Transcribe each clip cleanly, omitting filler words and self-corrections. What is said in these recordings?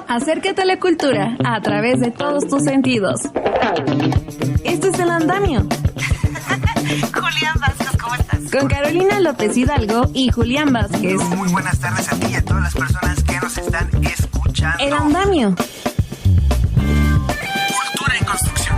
Acércate a la cultura a través de todos tus sentidos. Esto es El Andamio. Julián Vázquez, ¿cómo estás? Con Carolina López Hidalgo y Julián Vázquez. Muy buenas tardes a ti y a todas las personas que nos están escuchando. El Andamio. Cultura en construcción.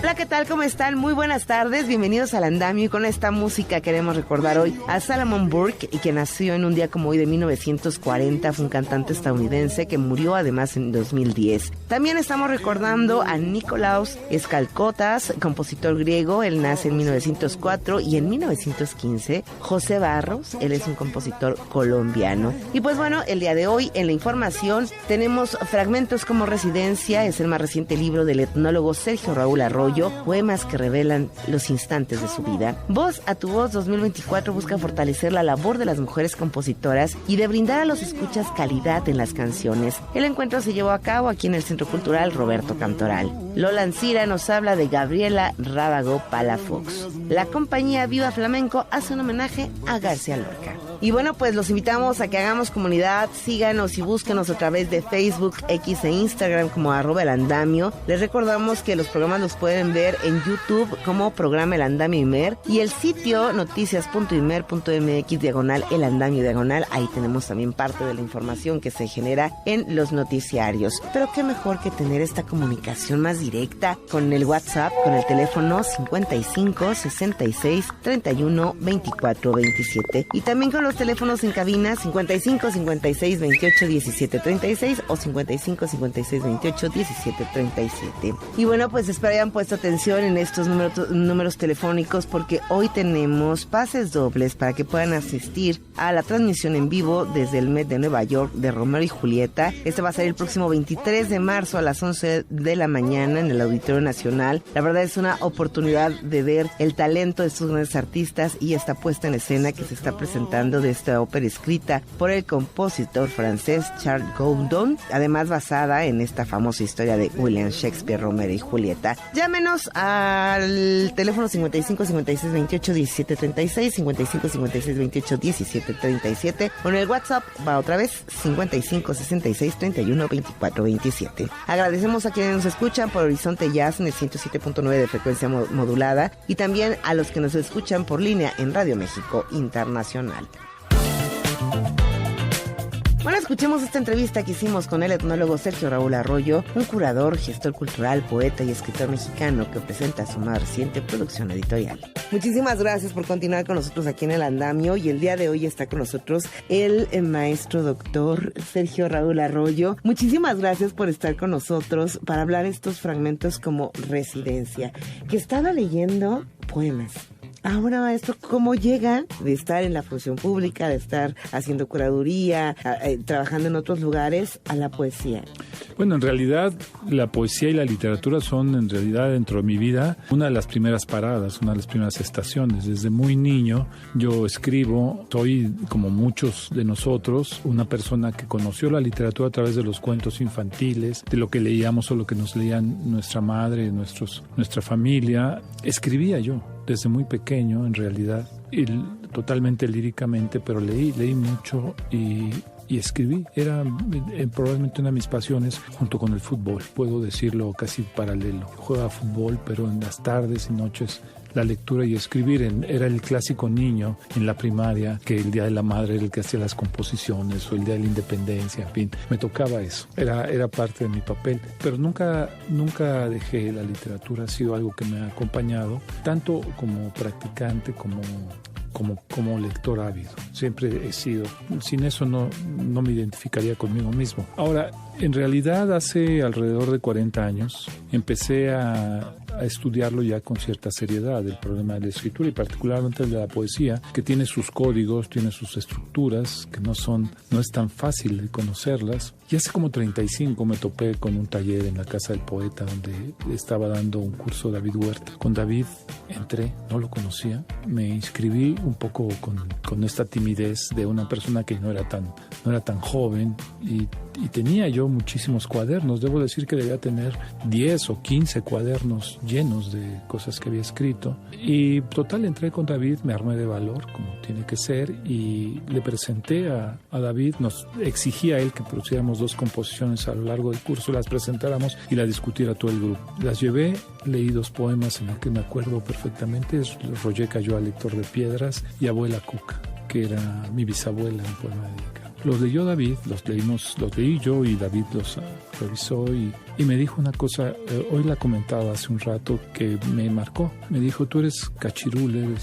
Hola, ¿qué tal? ¿Cómo están? Muy buenas tardes, bienvenidos al Andamio y con esta música queremos recordar hoy a Salomon Burke, y que nació en un día como hoy de 1940, fue un cantante estadounidense que murió además en 2010. También estamos recordando a Nikolaos Skalkotas, compositor griego, él nace en 1904 y en 1915 José Barros, él es un compositor colombiano. Y pues bueno, el día de hoy en la información tenemos fragmentos como Residencia, es el más reciente libro del etnólogo Sergio Raúl Arroyo, poemas que revelan los instantes de su vida. Voz a tu Voz 2024 busca fortalecer la labor de las mujeres compositoras y de brindar a los escuchas calidad en las canciones. El encuentro se llevó a cabo aquí en el Centro Cultural Roberto Cantoral. Lola Ancira nos habla de Gabriela Rábago Palafox. La compañía Viva Flamenco hace un homenaje a García Lorca. Y bueno, pues los invitamos a que hagamos comunidad, síganos y búsquenos a través de Facebook, X e Instagram como @elandamio. Les recordamos que los programas los pueden ver en YouTube como programa El Andamio Imer y el sitio noticias.imer.mx/El Andamio/. Ahí tenemos también parte de la información que se genera en los noticiarios. Pero qué mejor que tener esta comunicación más directa con el WhatsApp, con el teléfono 55 66 31 24 27 y también con los teléfonos en cabina 55 56 28 17 36 o 55 56 28 17 37. Y bueno, pues espero hayan puesto atención en estos números telefónicos, porque hoy tenemos pases dobles para que puedan asistir a la transmisión en vivo desde el Met de Nueva York de Romeo y Julieta. Este va a ser el próximo 23 de marzo a las 11 de la mañana en el Auditorio Nacional. La verdad es una oportunidad de ver el talento de estos grandes artistas y esta puesta en escena que se está presentando de esta ópera escrita por el compositor francés Charles Goudon, además basada en esta famosa historia de William Shakespeare, Romeo y Julieta. Llámenos al teléfono 55 56 28 17 36, 55 56 28 17 37, o en el WhatsApp va otra vez 55 66 31 24 27. Agradecemos a quienes nos escuchan por Horizonte Jazz en el 107.9 de frecuencia modulada y también a los que nos escuchan por línea en Radio México Internacional. Bueno, escuchemos esta entrevista que hicimos con el etnólogo Sergio Raúl Arroyo, un curador, gestor cultural, poeta y escritor mexicano que presenta su más reciente producción editorial. Muchísimas gracias por continuar con nosotros aquí en El Andamio, y el día de hoy está con nosotros el maestro doctor Sergio Raúl Arroyo. Muchísimas gracias por estar con nosotros para hablar estos fragmentos como Residencia, que estaba leyendo poemas. Ahora, maestro, ¿cómo llega de estar en la función pública, de estar haciendo curaduría, trabajando en otros lugares, a la poesía? Bueno, en realidad la poesía y la literatura son, en realidad, dentro de mi vida, una de las primeras paradas, una de las primeras estaciones. Desde muy niño yo escribo, soy, como muchos de nosotros, una persona que conoció la literatura a través de los cuentos infantiles, de lo que leíamos o lo que nos leían nuestra madre, nuestra familia. Escribía yo desde muy pequeño, en realidad, totalmente líricamente, pero leí mucho y escribí. Era probablemente una de mis pasiones, junto con el fútbol, puedo decirlo casi paralelo. Jugaba fútbol, pero en las tardes y noches la lectura y escribir. Era el clásico niño en la primaria que el Día de la Madre era el que hacía las composiciones, o el Día de la Independencia, en fin, me tocaba eso. Era parte de mi papel, pero nunca dejé la literatura. Ha sido algo que me ha acompañado, tanto como practicante como lector ávido. Siempre he sido. Sin eso no me identificaría conmigo mismo. Ahora, en realidad, hace alrededor de 40 años empecé a estudiarlo ya con cierta seriedad, el problema de la escritura y particularmente el de la poesía, que tiene sus códigos, tiene sus estructuras, que no es tan fácil de conocerlas. Y hace como 35 me topé con un taller en la Casa del Poeta donde estaba dando un curso David Huerta. Con David entré, no lo conocía, me inscribí un poco con esta timidez de una persona que no era tan joven y tenía yo muchísimos cuadernos. Debo decir que debía tener 10 o 15 cuadernos llenos de cosas que había escrito. Y total, entré con David, me armé de valor, como tiene que ser, y le presenté a David. Nos exigía él que produciéramos 2 composiciones a lo largo del curso, las presentáramos y las discutiera todo el grupo. Las llevé, leí 2 poemas en los que me acuerdo perfectamente. Roger cayó al lector de piedras y Abuela Cuca, que era mi bisabuela, un poema dedicado. Los leyó David, los leí yo y David los revisó y me dijo una cosa, hoy la comentaba hace un rato, que me marcó. Me dijo, tú eres cachirul,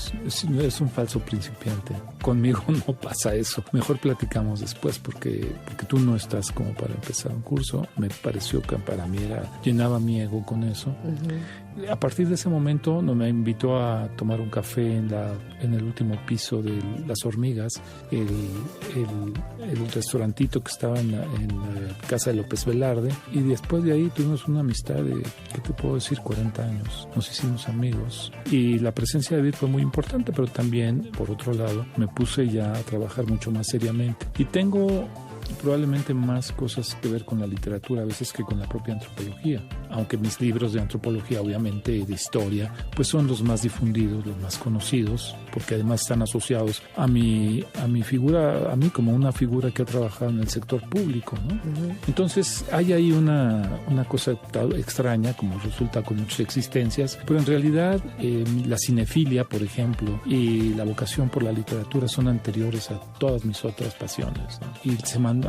eres un falso principiante. Conmigo no pasa eso. Mejor platicamos después porque tú no estás como para empezar un curso. Me pareció que para mí llenaba mi ego con eso. Uh-huh. A partir de ese momento me invitó a tomar un café en el último piso de Las Hormigas, el restaurantito que estaba en la casa de López Velarde, y después de ahí tuvimos una amistad de, ¿qué te puedo decir?, 40 años. Nos hicimos amigos y la presencia de David fue muy importante, pero también, por otro lado, me puse ya a trabajar mucho más seriamente y tengo probablemente más cosas que ver con la literatura a veces que con la propia antropología, aunque mis libros de antropología, obviamente, de historia, pues son los más difundidos, los más conocidos, porque además están asociados a mi figura, a mí como una figura que ha trabajado en el sector público, ¿no? Uh-huh. Entonces hay ahí una cosa extraña, como resulta con muchas existencias, pero en realidad la cinefilia, por ejemplo, y la vocación por la literatura son anteriores a todas mis otras pasiones, ¿no? Y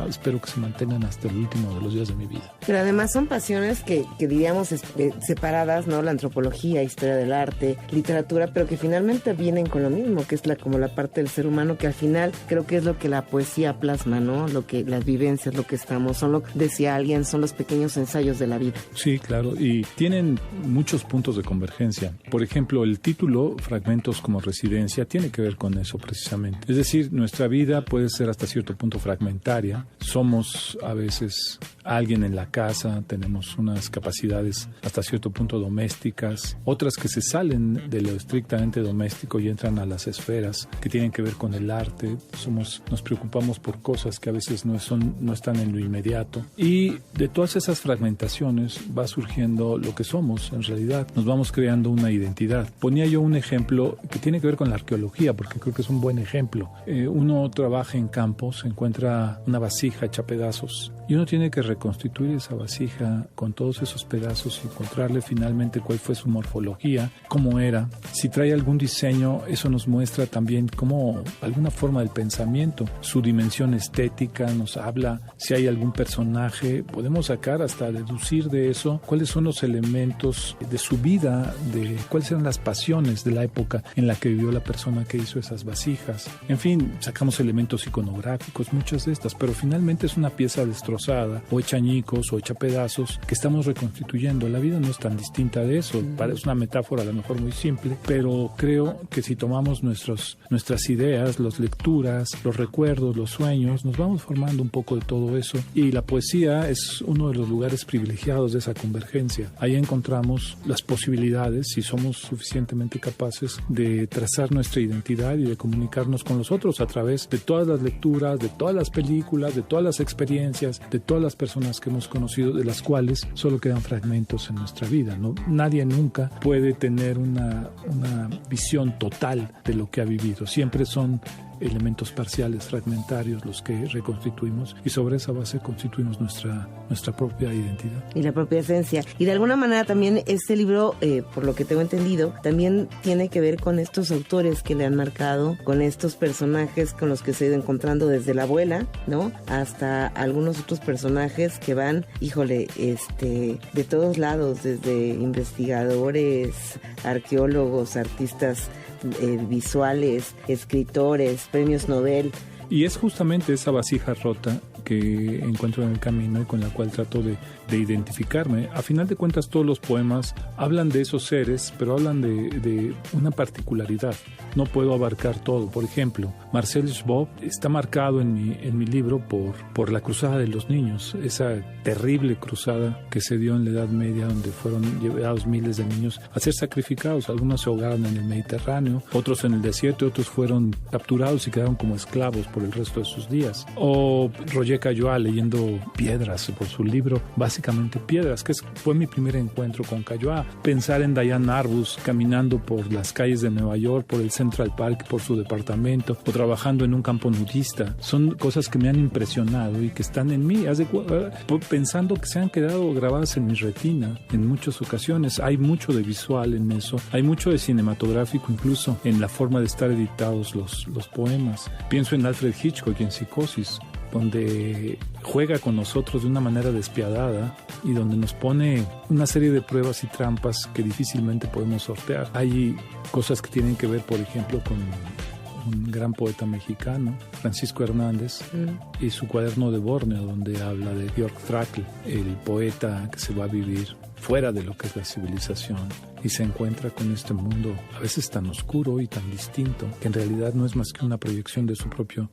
espero que se mantengan hasta el último de los días de mi vida. Pero además son pasiones que diríamos separadas, ¿no? La antropología, historia del arte, literatura, pero que finalmente vienen con lo mismo, que es como la parte del ser humano, que al final creo que es lo que la poesía plasma, ¿no? Lo que las vivencias, lo que estamos, decía alguien, son los pequeños ensayos de la vida. Sí, claro, y tienen muchos puntos de convergencia. Por ejemplo, el título, Fragmentos como Residencia, tiene que ver con eso precisamente. Es decir, nuestra vida puede ser hasta cierto punto fragmentaria. Somos a veces alguien en la casa, tenemos unas capacidades hasta cierto punto domésticas, otras que se salen de lo estrictamente doméstico y entran a las esferas que tienen que ver con el arte. Nos preocupamos por cosas que a veces no están en lo inmediato, y de todas esas fragmentaciones va surgiendo lo que somos en realidad. Nos vamos creando una identidad. Ponía yo un ejemplo que tiene que ver con la arqueología, porque creo que es un buen ejemplo. Uno trabaja en campos, encuentra una vasija hecha pedazos y uno tiene que reconstituir esa vasija con todos esos pedazos y encontrarle finalmente cuál fue su morfología, cómo era. Si trae algún diseño, eso nos muestra también cómo alguna forma del pensamiento, su dimensión estética nos habla. Si hay algún personaje, podemos sacar hasta deducir de eso cuáles son los elementos de su vida, de cuáles eran las pasiones de la época en la que vivió la persona que hizo esas vasijas. En fin, sacamos elementos iconográficos, muchas de estas, pero finalmente es una pieza destrozada o hecha añicos o hecha pedazos que estamos reconstituyendo. La vida no es tan distinta de eso. Parece una metáfora a lo mejor muy simple, pero creo que si tomamos nuestras ideas, las lecturas, los recuerdos, los sueños, nos vamos formando un poco de todo eso, y la poesía es uno de los lugares privilegiados de esa convergencia. Ahí encontramos las posibilidades, si somos suficientemente capaces, de trazar nuestra identidad y de comunicarnos con los otros a través de todas las lecturas, de todas las películas, de todas las experiencias, de todas las personas que hemos conocido, de las cuales solo quedan fragmentos en nuestra vida, ¿no? Nadie nunca puede tener una visión total de lo que ha vivido. Siempre son elementos parciales, fragmentarios, los que reconstituimos, y sobre esa base constituimos nuestra propia identidad. Y la propia esencia. Y de alguna manera también este libro, por lo que tengo entendido, también tiene que ver con estos autores que le han marcado, con estos personajes con los que se ha ido encontrando desde la abuela, ¿no? Hasta algunos otros personajes que van, de todos lados, desde investigadores, arqueólogos, artistas visuales, escritores, premios Nobel. Y es justamente esa vasija rota que encuentro en el camino y con la cual trato de identificarme. A final de cuentas, todos los poemas hablan de esos seres, pero hablan de una particularidad. No puedo abarcar todo. Por ejemplo, Marcel Schwob está marcado en mi libro por la cruzada de los niños, esa terrible cruzada que se dio en la Edad Media, donde fueron llevados miles de niños a ser sacrificados. Algunos se ahogaron en el Mediterráneo, otros en el desierto, otros fueron capturados y quedaron como esclavos por el resto de sus días. O Roger Caillois leyendo Piedras, por su libro básicamente Piedras, que fue mi primer encuentro con Caillois. Pensar en Diane Arbus caminando por las calles de Nueva York, por el Central Park, por su departamento, o trabajando en un campo nudista, son cosas que me han impresionado y que están en mí, pensando que se han quedado grabadas en mi retina en muchas ocasiones. Hay mucho de visual en eso, hay mucho de cinematográfico incluso en la forma de estar editados los poemas. Pienso en Alfred Hitchcock y en Psicosis, donde juega con nosotros de una manera despiadada y donde nos pone una serie de pruebas y trampas que difícilmente podemos sortear. Hay cosas que tienen que ver, por ejemplo, con un gran poeta mexicano, Francisco Hernández, y su Cuaderno de Borneo, donde habla de Georg Trakl, el poeta que se va a vivir fuera de lo que es la civilización y se encuentra con este mundo a veces tan oscuro y tan distinto, que en realidad no es más que una proyección de su propio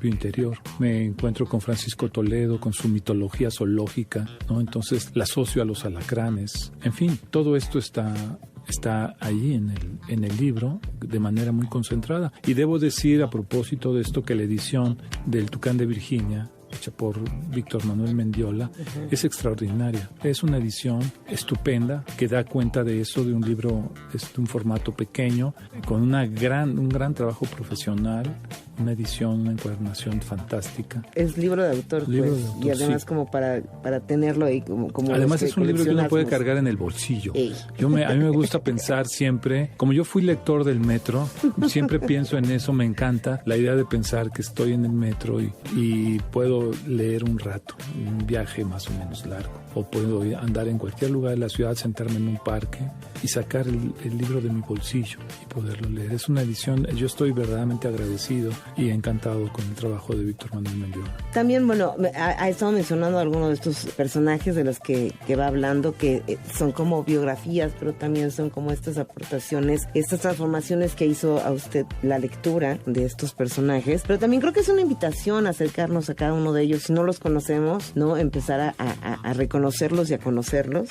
interior. Me encuentro con Francisco Toledo, con su mitología zoológica, ¿no? Entonces la asocio a los alacranes. En fin, todo esto está ahí en el libro de manera muy concentrada. Y debo decir a propósito de esto que la edición del Tucán de Virginia, hecha por Víctor Manuel Mendiola, es extraordinaria. Es una edición estupenda que da cuenta de eso, de un libro de un formato pequeño, con un gran trabajo profesional, una edición, una encuadernación fantástica. Es libro de autor, libro de autor, y además sí, como para tenerlo ahí como además es un libro que uno puede cargar en el bolsillo. A mí me gusta pensar siempre, como yo fui lector del metro, siempre pienso en eso, me encanta la idea de pensar que estoy en el metro y puedo leer un rato, un viaje más o menos largo, o puedo andar en cualquier lugar de la ciudad, sentarme en un parque y sacar el libro de mi bolsillo y poderlo leer. Es una edición, yo estoy verdaderamente agradecido y encantado con el trabajo de Víctor Manuel Mendiola. También, bueno, ha estado mencionando algunos de estos personajes de los que va hablando, que son como biografías, pero también son como estas aportaciones, estas transformaciones que hizo a usted la lectura de estos personajes, pero también creo que es una invitación a acercarnos a cada uno de ellos. Si no los conocemos, ¿no? Empezar a reconocerlos y a conocerlos.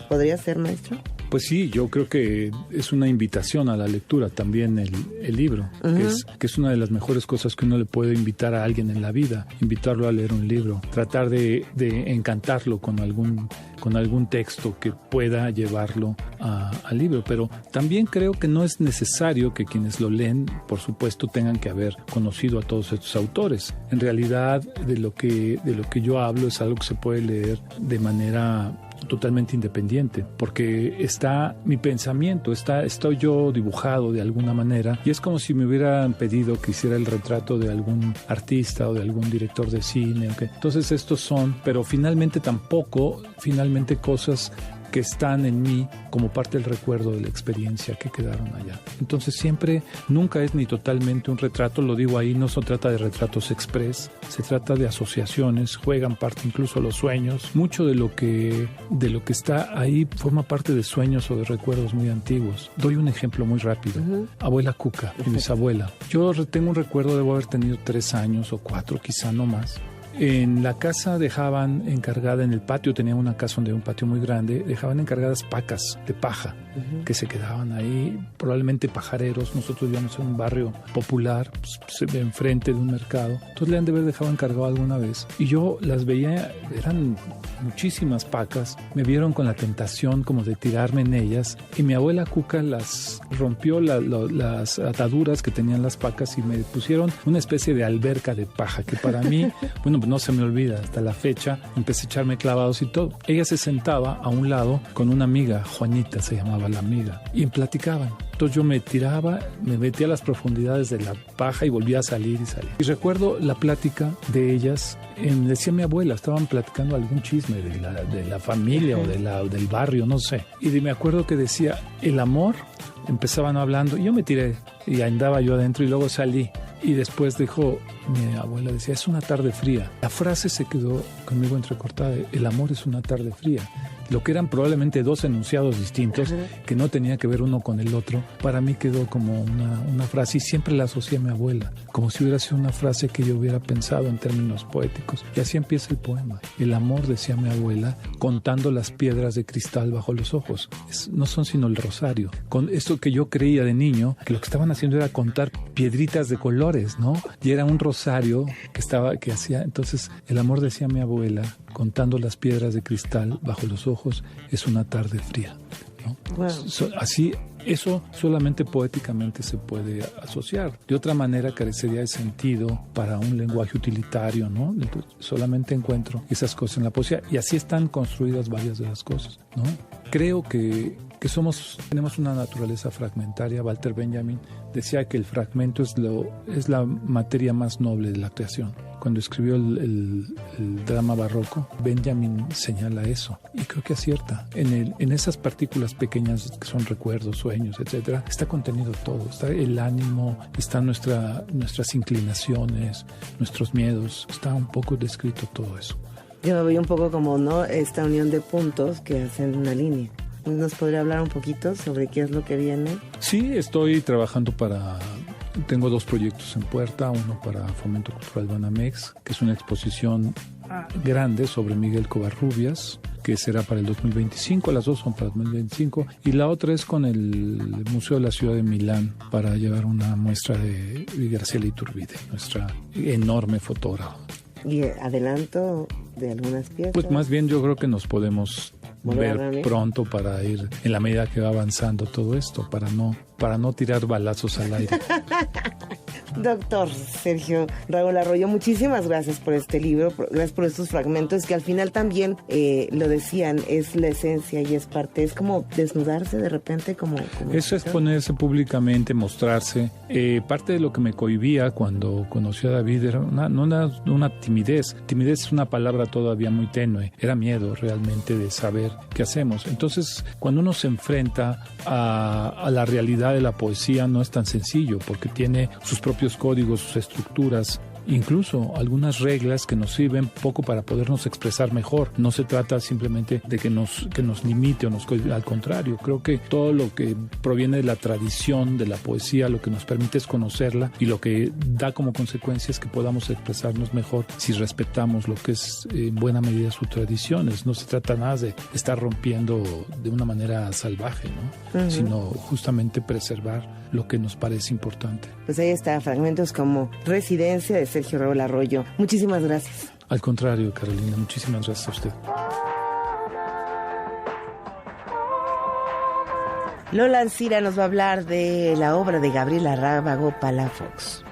¿Podría ser, maestro? Pues sí, yo creo que es una invitación a la lectura también el libro, que es una de las mejores cosas que uno le puede invitar a alguien en la vida, invitarlo a leer un libro, tratar de encantarlo con algún texto que pueda llevarlo al libro. Pero también creo que no es necesario que quienes lo leen, por supuesto, tengan que haber conocido a todos estos autores. En realidad, de lo que yo hablo es algo que se puede leer de manera totalmente independiente, porque está mi pensamiento, estoy yo dibujado de alguna manera, y es como si me hubieran pedido que hiciera el retrato de algún artista o de algún director de cine, ¿okay? Entonces estos son, pero finalmente cosas que están en mí como parte del recuerdo de la experiencia que quedaron allá. Entonces nunca es ni totalmente un retrato, lo digo ahí, no se trata de retratos express, se trata de asociaciones, juegan parte incluso los sueños. Mucho de lo que está ahí forma parte de sueños o de recuerdos muy antiguos. Doy un ejemplo muy rápido. Abuela Cuca, mi bisabuela. Yo tengo un recuerdo, debo haber tenido 3 años o 4, quizá no más. En la casa dejaban encargada, en el patio, tenía una casa donde había un patio muy grande, dejaban encargadas pacas de paja que se quedaban ahí, probablemente pajareros. Nosotros vivíamos en un barrio popular, pues, enfrente de un mercado. Entonces le han de haber dejado encargado alguna vez. Y yo las veía, eran muchísimas pacas, me vieron con la tentación como de tirarme en ellas, y mi abuela Cuca las rompió las ataduras que tenían las pacas y me pusieron una especie de alberca de paja que para mí, bueno, no se me olvida hasta la fecha. Empecé a echarme clavados y todo. Ella se sentaba a un lado con una amiga, Juanita se llamaba la amiga, y platicaban. Entonces yo me tiraba, me metía a las profundidades de la paja y volvía a salir y salir. Y recuerdo la plática de ellas, decía mi abuela, estaban platicando algún chisme de la familia o del barrio, no sé. Y me acuerdo que decía, el amor, empezaban hablando, y yo me tiré y andaba yo adentro y luego salí. Y después dijo, mi abuela decía, es una tarde fría. La frase se quedó conmigo entrecortada, el amor es una tarde fría. Lo que eran probablemente dos enunciados distintos, que no tenía que ver uno con el otro, para mí quedó como una frase, y siempre la asocié a mi abuela, como si hubiera sido una frase que yo hubiera pensado en términos poéticos. Y así empieza el poema. El amor, decía mi abuela, contando las piedras de cristal bajo los ojos. No son sino el rosario. Con esto que yo creía de niño, que lo que estaban haciendo era contar piedritas de colores, ¿no? Y era un rosario que hacía. Entonces, el amor, decía mi abuela, contando las piedras de cristal bajo los ojos, es una tarde fría, ¿no? Wow. Así, eso solamente poéticamente se puede asociar. De otra manera carecería de sentido para un lenguaje utilitario, ¿no? Entonces, solamente encuentro esas cosas en la poesía, y así están construidas varias de las cosas, ¿no? Creo que tenemos una naturaleza fragmentaria. Walter Benjamin decía que el fragmento es la materia más noble de la creación. Cuando escribió el drama barroco, Benjamin señala eso, y creo que acierta. En esas partículas pequeñas que son recuerdos, sueños, etcétera, está contenido todo. Está el ánimo, están nuestras inclinaciones, nuestros miedos, está un poco descrito todo eso. Yo lo veo un poco como, ¿no?, esta unión de puntos que hacen una línea. ¿Nos podría hablar un poquito sobre qué es lo que viene? Sí, estoy trabajando tengo 2 proyectos en puerta, uno para Fomento Cultural Banamex, que es una exposición grande sobre Miguel Covarrubias, que será para el 2025, las dos son para el 2025, y la otra es con el Museo de la Ciudad de Milán, para llevar una muestra de Graciela Iturbide, nuestra enorme fotógrafa. ¿Y adelanto de algunas piezas? Pues más bien yo creo que nos podemos ver pronto para ir, en la medida que va avanzando todo esto, para no tirar balazos al aire. Doctor Sergio Raúl Arroyo, muchísimas gracias por este libro, gracias por estos fragmentos que al final también lo decían, es la esencia y es parte, es como desnudarse de repente, como eso es ponerse públicamente, mostrarse. Parte de lo que me cohibía cuando conocí a David era una timidez. Timidez es una palabra todavía muy tenue, era miedo realmente de saber qué hacemos. Entonces, cuando uno se enfrenta a la realidad de la poesía, no es tan sencillo, porque tiene sus propios códigos, sus estructuras, incluso algunas reglas que nos sirven poco para podernos expresar mejor. No se trata simplemente de que nos limite o nos cohiba, al contrario, creo que todo lo que proviene de la tradición de la poesía, lo que nos permite es conocerla, y lo que da como consecuencia es que podamos expresarnos mejor si respetamos lo que es en buena medida sus tradiciones. No se trata nada de estar rompiendo de una manera salvaje, ¿no? Uh-huh. Sino justamente preservar lo que nos parece importante. Pues ahí está, fragmentos como Residencia de Sergio Raúl Arroyo. Muchísimas gracias. Al contrario, Carolina, muchísimas gracias a usted. Lola Ancira nos va a hablar de la obra de Gabriela Rábago Palafox.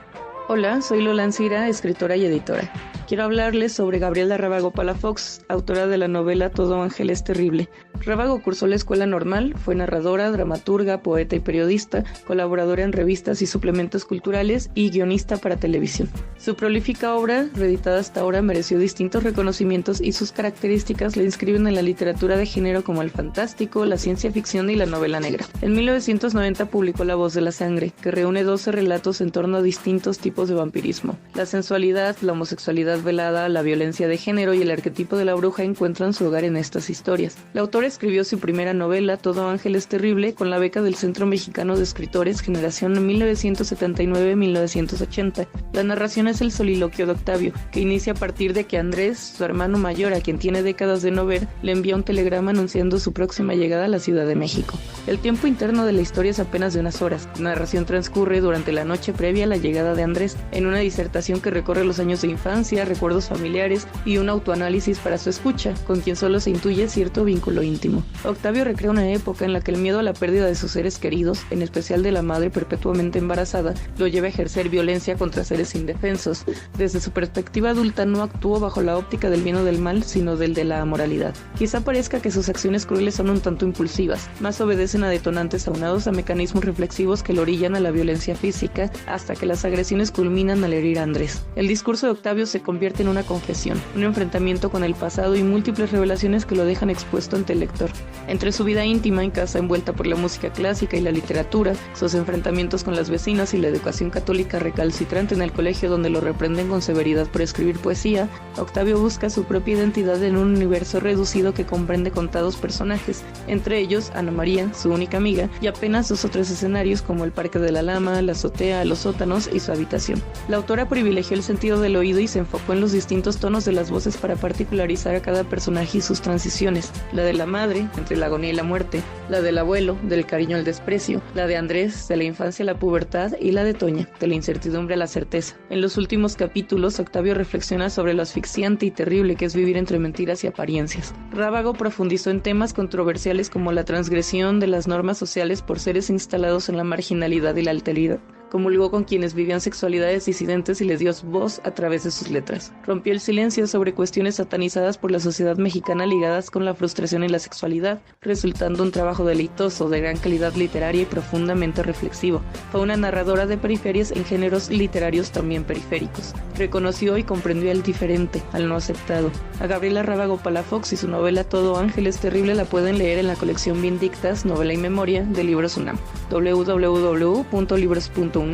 Hola, soy Lola Ancira, escritora y editora. Quiero hablarles sobre Gabriela Rábago Palafox, autora de la novela Todo ángel es terrible. Rábago cursó la escuela normal, fue narradora, dramaturga, poeta y periodista, colaboradora en revistas y suplementos culturales y guionista para televisión. Su prolífica obra, reeditada hasta ahora, mereció distintos reconocimientos y sus características la inscriben en la literatura de género como el fantástico, la ciencia ficción y la novela negra. En 1990 publicó La voz de la sangre, que reúne 12 relatos en torno a distintos tipos de vampirismo. La sensualidad, la homosexualidad velada, la violencia de género y el arquetipo de la bruja encuentran su hogar en estas historias. La autora escribió su primera novela, Todo ángel es terrible, con la beca del Centro Mexicano de Escritores, generación 1979-1980. La narración es el soliloquio de Octavio, que inicia a partir de que Andrés, su hermano mayor, a quien tiene décadas de no ver, le envía un telegrama anunciando su próxima llegada a la Ciudad de México. El tiempo interno de la historia es apenas de unas horas. La narración transcurre durante la noche previa a la llegada de Andrés, en una disertación que recorre los años de infancia, recuerdos familiares y un autoanálisis para su escucha, con quien solo se intuye cierto vínculo íntimo. Octavio recrea una época en la que el miedo a la pérdida de sus seres queridos, en especial de la madre perpetuamente embarazada, lo lleva a ejercer violencia contra seres indefensos. Desde su perspectiva adulta no actuó bajo la óptica del bien o del mal, sino del de la amoralidad. Quizá parezca que sus acciones crueles son un tanto impulsivas, más obedecen a detonantes aunados a mecanismos reflexivos que lo orillan a la violencia física, hasta que las agresiones culminan al herir a Andrés. El discurso de Octavio se convierte convierte en una confesión, un enfrentamiento con el pasado y múltiples revelaciones que lo dejan expuesto ante el lector. Entre su vida íntima en casa envuelta por la música clásica y la literatura, sus enfrentamientos con las vecinas y la educación católica recalcitrante en el colegio donde lo reprenden con severidad por escribir poesía, Octavio busca su propia identidad en un universo reducido que comprende contados personajes, entre ellos Ana María, su única amiga, y apenas 2 o 3 escenarios como el Parque de la Lama, la azotea, los sótanos y su habitación. La autora privilegió el sentido del oído y se enfocó en los distintos tonos de las voces para particularizar a cada personaje y sus transiciones, la de la madre, entre la agonía y la muerte, la del abuelo, del cariño al desprecio, la de Andrés, de la infancia a la pubertad, y la de Toña, de la incertidumbre a la certeza. En los últimos capítulos, Octavio reflexiona sobre lo asfixiante y terrible que es vivir entre mentiras y apariencias. Rábago profundizó en temas controversiales como la transgresión de las normas sociales por seres instalados en la marginalidad y la alteridad. Comulgó con quienes vivían sexualidades disidentes y les dio voz a través de sus letras. Rompió el silencio sobre cuestiones satanizadas por la sociedad mexicana ligadas con la frustración y la sexualidad, resultando un trabajo deleitoso, de gran calidad literaria y profundamente reflexivo. Fue una narradora de periferias en géneros literarios también periféricos. Reconoció y comprendió al diferente, al no aceptado. A Gabriela Rábago Palafox y su novela Todo Ángel es Terrible la pueden leer en la colección Vindictas, novela y memoria de Libros UNAM. www.libros.unam.mx.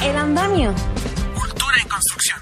El andamio. Cultura en construcción.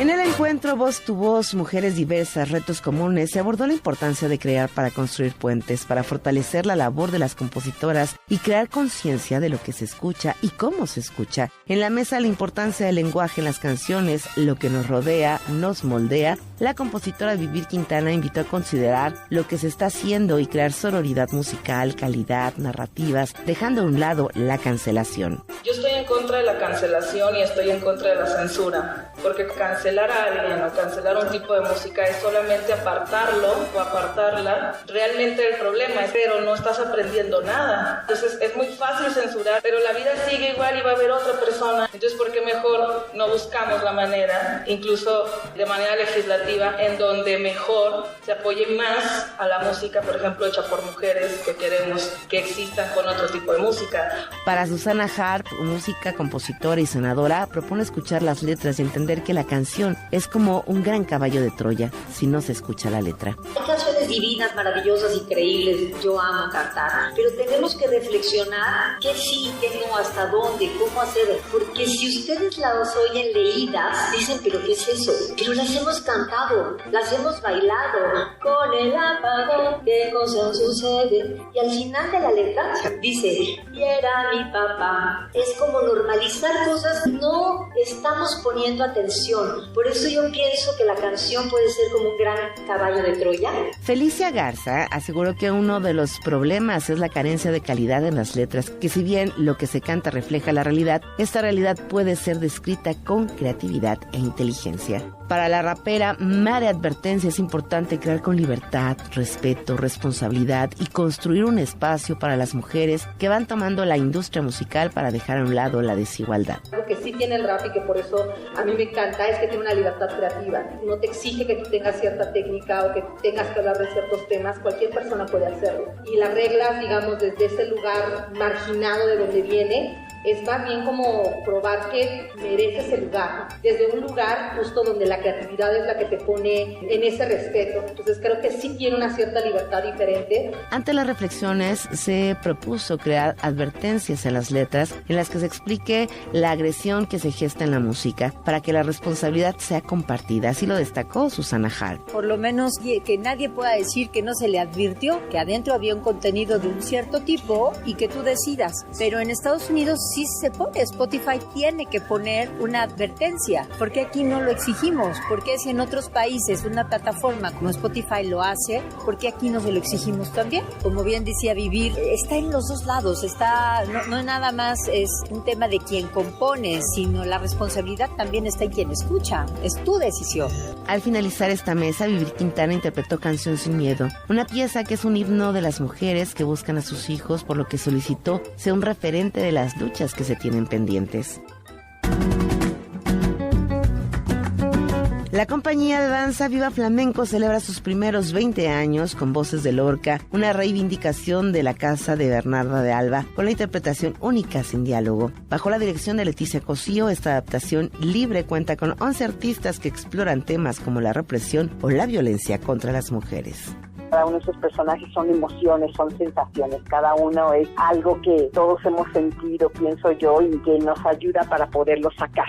En el encuentro Voz tu Voz, Mujeres Diversas, Retos Comunes, se abordó la importancia de crear para construir puentes, para fortalecer la labor de las compositoras y crear conciencia de lo que se escucha y cómo se escucha. En la mesa, la importancia del lenguaje en las canciones, lo que nos rodea, nos moldea. La compositora Vivir Quintana invitó a considerar lo que se está haciendo y crear sororidad musical, calidad, narrativas, dejando a un lado la cancelación. Yo estoy en contra de la cancelación y estoy en contra de la censura, porque cancelar a alguien o cancelar un tipo de música es solamente apartarlo o apartarla realmente del problema, pero no estás aprendiendo nada. Entonces es muy fácil censurar, pero la vida sigue igual y va a haber otra persona. Entonces, ¿por qué mejor no buscamos la manera, incluso de manera legislativa, en donde mejor se apoye más a la música, por ejemplo, hecha por mujeres que queremos que existan con otro tipo de música? Para Susana Harp, música, compositora y senadora, propone escuchar las letras y entender que la canción es como un gran caballo de Troya si no se escucha la letra. Hay canciones divinas, maravillosas, increíbles, yo amo cantar, pero tenemos que reflexionar qué sí, qué no, hasta dónde, cómo hacer, porque si ustedes las oyen leídas, dicen, pero ¿qué es eso? Pero las hemos cantado, las hemos bailado, con el apagón, qué cosa sucede, y al final de la letra dice, y era mi papá. Es como normalizar cosas, no estamos poniendo atención, por eso yo pienso que la canción puede ser como un gran caballo de Troya. Felicia Garza aseguró que uno de los problemas es la carencia de calidad en las letras, que si bien lo que se canta refleja la realidad, esta realidad puede ser descrita con creatividad e inteligencia. Para la rapera Mare Advertencia es importante crear con libertad, respeto, responsabilidad y construir un espacio para las mujeres que van tomando la industria musical para dejar a un lado la desigualdad. Lo que sí tiene el rap y que por eso a mí me encanta es que tiene una libertad creativa. No te exige que tú tengas cierta técnica o que tengas que hablar de ciertos temas, cualquier persona puede hacerlo. Y las reglas, digamos, desde ese lugar marginado de donde viene, es más bien como probar que mereces ese lugar, ¿no? Desde un lugar justo donde la creatividad es la que te pone en ese respeto. Entonces creo que sí tiene una cierta libertad diferente. Ante las reflexiones se propuso crear advertencias en las letras en las que se explique la agresión que se gesta en la música para que la responsabilidad sea compartida. Así lo destacó Susana Harp. Por lo menos que nadie pueda decir que no se le advirtió que adentro había un contenido de un cierto tipo y que tú decidas. Pero en Estados Unidos sí se pone, Spotify tiene que poner una advertencia. ¿Por qué aquí no lo exigimos? ¿Por qué si en otros países una plataforma como Spotify lo hace, por qué aquí no se lo exigimos también? Como bien decía Vivir, está en los dos lados, no nada más es un tema de quien compone, sino la responsabilidad también está en quien escucha, es tu decisión. Al finalizar esta mesa, Vivir Quintana interpretó Canción Sin Miedo, una pieza que es un himno de las mujeres que buscan a sus hijos, por lo que solicitó sea un referente de las luchas que se tienen pendientes. La compañía de danza Viva Flamenco celebra sus primeros 20 años con Voces de Lorca, una reivindicación de la casa de Bernarda de Alba, con la interpretación única sin diálogo. Bajo la dirección de Leticia Cosío, esta adaptación libre cuenta con 11 artistas que exploran temas como la represión o la violencia contra las mujeres. Cada uno de esos personajes son emociones, son sensaciones, cada uno es algo que todos hemos sentido, pienso yo, y que nos ayuda para poderlo sacar.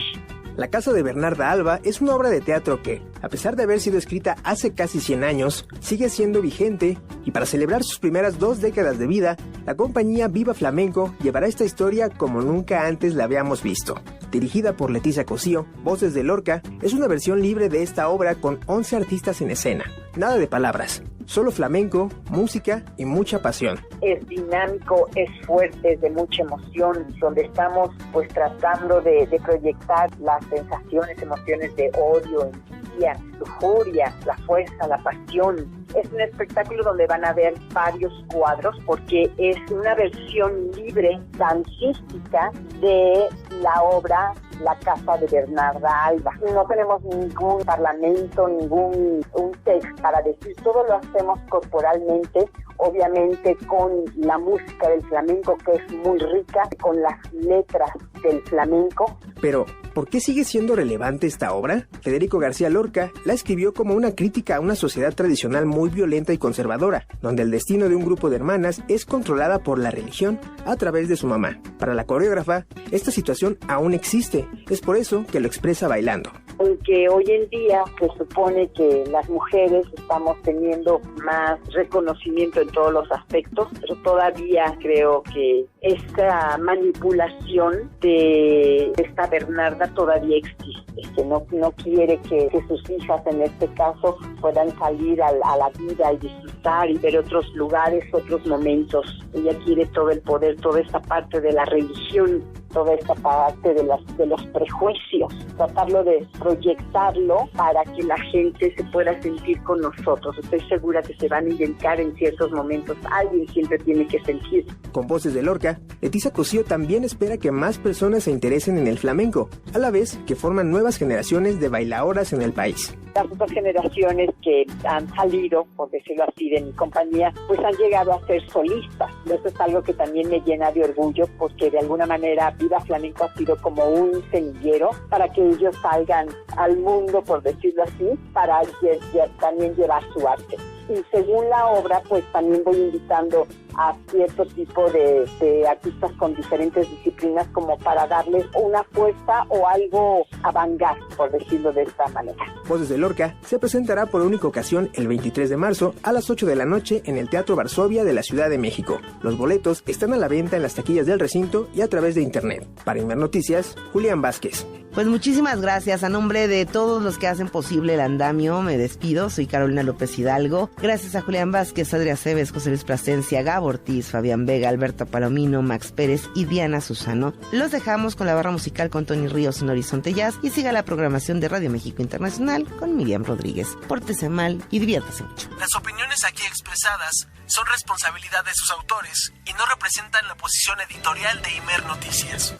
La casa de Bernarda Alba es una obra de teatro que, a pesar de haber sido escrita hace casi 100 años, sigue siendo vigente, y para celebrar sus primeras 2 décadas de vida, la compañía Viva Flamenco llevará esta historia como nunca antes la habíamos visto. Dirigida por Leticia Cosío, Voces de Lorca es una versión libre de esta obra con 11 artistas en escena. Nada de palabras, solo flamenco, música y mucha pasión. Es dinámico, es fuerte, es de mucha emoción, donde estamos pues tratando de proyectar las sensaciones, emociones de odio, envidia, lujuria, la fuerza, la pasión. Es un espectáculo donde van a ver varios cuadros porque es una versión libre, dancística de la obra La Casa de Bernarda Alba. No tenemos ningún parlamento, ningún texto para decir, todo lo hacemos corporalmente, obviamente con la música del flamenco que es muy rica, con las letras del flamenco. Pero, ¿por qué sigue siendo relevante esta obra? Federico García Lorca la escribió como una crítica a una sociedad tradicional muy violenta y conservadora, donde el destino de un grupo de hermanas es controlada por la religión a través de su mamá. Para la coreógrafa, esta situación aún existe, es por eso que lo expresa bailando. Aunque hoy en día se supone que las mujeres estamos teniendo más reconocimiento en todos los aspectos, pero todavía creo que esta manipulación de esta Bernarda todavía existe, que no quiere que sus hijas en este caso puedan salir a la vida y disfrutar y ver otros lugares, otros momentos. Ella quiere todo el poder, toda esta parte de la religión, toda esta parte de los prejuicios, tratarlo de proyectarlo para que la gente se pueda sentir con nosotros. Estoy segura que se van a identificar en ciertos momentos. Alguien siempre tiene que sentir. Con Voces de Lorca, Leticia Cosío también espera que más personas se interesen en el flamenco, a la vez que forman nuevas generaciones de bailadoras en el país. Las otras generaciones que han salido, por decirlo así, de mi compañía, pues han llegado a ser solistas. Eso es algo que también me llena de orgullo porque de alguna manera Viva Flamenco ha sido como un semillero para que ellos salgan al mundo, por decirlo así, para también llevar su arte. Y según la obra, pues también voy invitando a cierto tipo de artistas con diferentes disciplinas como para darles una fuerza o algo avant-garde, por decirlo de esta manera. Voces de Lorca se presentará por única ocasión el 23 de marzo a las 8 de la noche en el Teatro Varsovia de la Ciudad de México. Los boletos están a la venta en las taquillas del recinto y a través de internet. Para Imer Noticias, Julián Vázquez. Pues muchísimas gracias. A nombre de todos los que hacen posible el andamio, me despido. Soy Carolina López Hidalgo. Gracias a Julián Vázquez, Adrià Cebes, José Luis Plasencia, Gabo Ortiz, Fabián Vega, Alberto Palomino, Max Pérez y Diana Susano. Los dejamos con la barra musical con Tony Ríos en Horizonte Jazz y siga la programación de Radio México Internacional con Miriam Rodríguez. Pórtese mal y diviértase mucho. Las opiniones aquí expresadas son responsabilidad de sus autores y no representan la posición editorial de Imer Noticias.